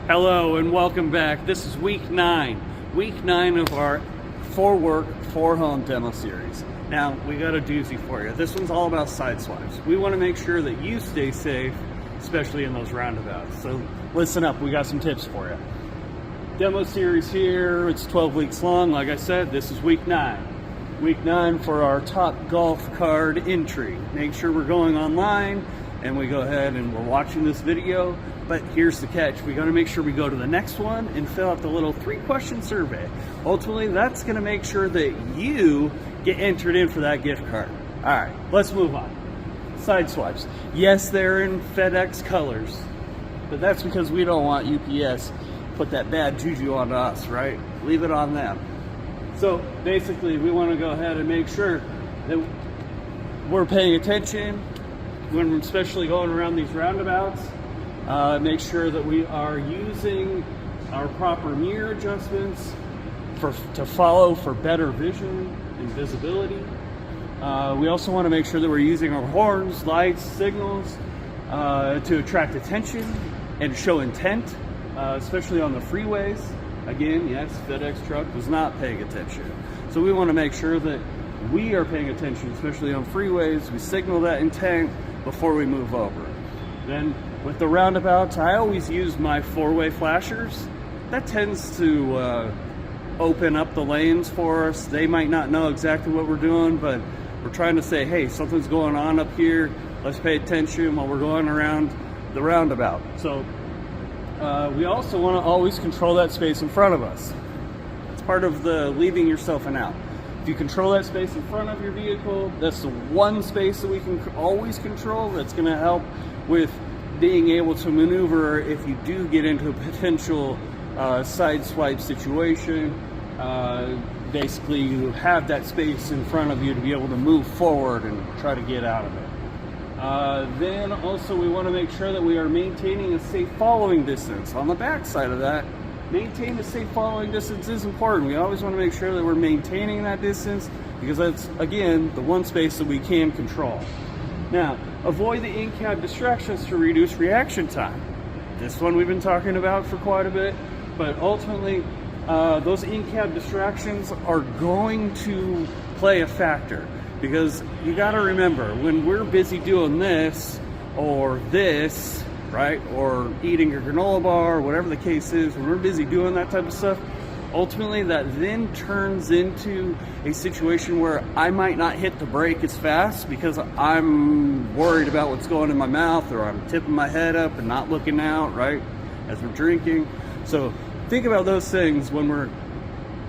Hello and welcome back. This is week 9 of our 4 work, 4 home demo series. Now, we got a doozy for you. This one's all about side swipes. We want to make sure that you stay safe, especially in those roundabouts. So listen up, we got some tips for you. Demo series here, it's 12 weeks long. Like I said, this is week 9. Week 9 for our top golf card entry. Make sure we're going online and we go ahead and we're watching this video. But here's the catch. We got to make sure we go to the next one and fill out the little 3-question survey. Ultimately, that's going to make sure that you get entered in for that gift card. All right, let's move on. Side swipes. Yes, they're in FedEx colors, but that's because we don't want UPS put that bad juju on us, right? Leave it on them. So basically, we want to go ahead and make sure that we're paying attention when we're especially going around these roundabouts. Make sure that we are using our proper mirror adjustments to follow for better vision and visibility. We also want to make sure that we're using our horns, lights, signals to attract attention and show intent, especially on the freeways. Again, yes, FedEx truck was not paying attention. So we want to make sure that we are paying attention, especially on freeways. We signal that intent before we move over. Then with the roundabouts, I always use my 4-way flashers. That tends to open up the lanes for us. They might not know exactly what we're doing, but we're trying to say, hey, something's going on up here. Let's pay attention while we're going around the roundabout. So we also want to always control that space in front of us. It's part of the leaving yourself an out. If you control that space in front of your vehicle, that's the one space that we can always control. That's going to help with being able to maneuver if you do get into a potential side swipe situation. Basically, you have that space in front of you to be able to move forward and try to get out of it. Then also we want to make sure that we are maintaining a safe following distance. On the back side of that, maintain a safe following distance is important. We always want to make sure that we're maintaining that distance because that's, again, the one space that we can control. Now, avoid the in-cab distractions to reduce reaction time. This one we've been talking about for quite a bit, but ultimately those in-cab distractions are going to play a factor because you got to remember when we're busy doing this or this, right, or eating your granola bar or whatever the case is, when we're busy doing that type of stuff, ultimately that then turns into a situation where I might not hit the brake as fast because I'm worried about what's going in my mouth, or I'm tipping my head up and not looking out, right, as we're drinking. So think about those things when we're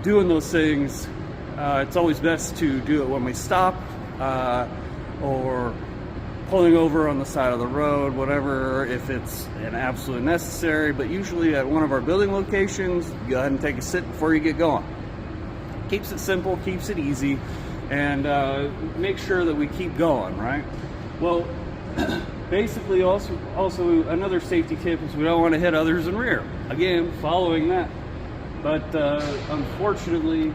doing those things. It's always best to do it when we stop or pulling over on the side of the road, whatever, if it's an absolute necessary. But usually at one of our building locations, go ahead and take a sit before you get going. Keeps it simple, keeps it easy, and make sure that we keep going, right? Well, basically also another safety tip is we don't want to hit others in rear. Again, following that. But unfortunately,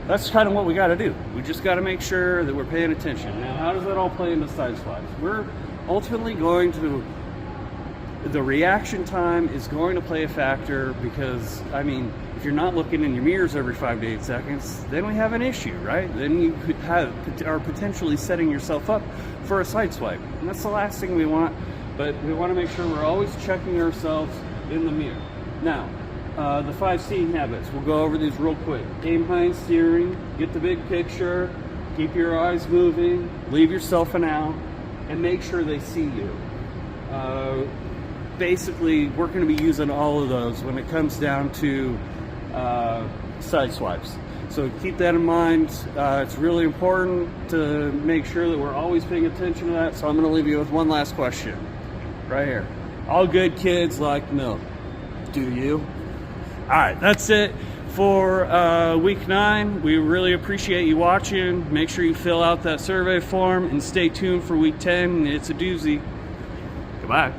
that's kind of what we got to do. We just got to make sure that we're paying attention. Now, how does that all play into side swipes? We're ultimately going to, the reaction time is going to play a factor because, I mean, if you're not looking in your mirrors every 5 to 8 seconds, then we have an issue, right? Then you could are potentially setting yourself up for a side swipe. And that's the last thing we want, but we want to make sure we're always checking ourselves in the mirror. Now, the 5 seeing habits, we'll go over these real quick. Aim high in steering, get the big picture, keep your eyes moving, leave yourself an out, and make sure they see you. Basically, we're going to be using all of those when it comes down to side swipes. So keep that in mind. It's really important to make sure that we're always paying attention to that. So I'm going to leave you with one last question right here. All good kids like milk. Do you? All right, that's it for week 9. We really appreciate you watching. Make sure you fill out that survey form and stay tuned for week 10. It's a doozy. Goodbye.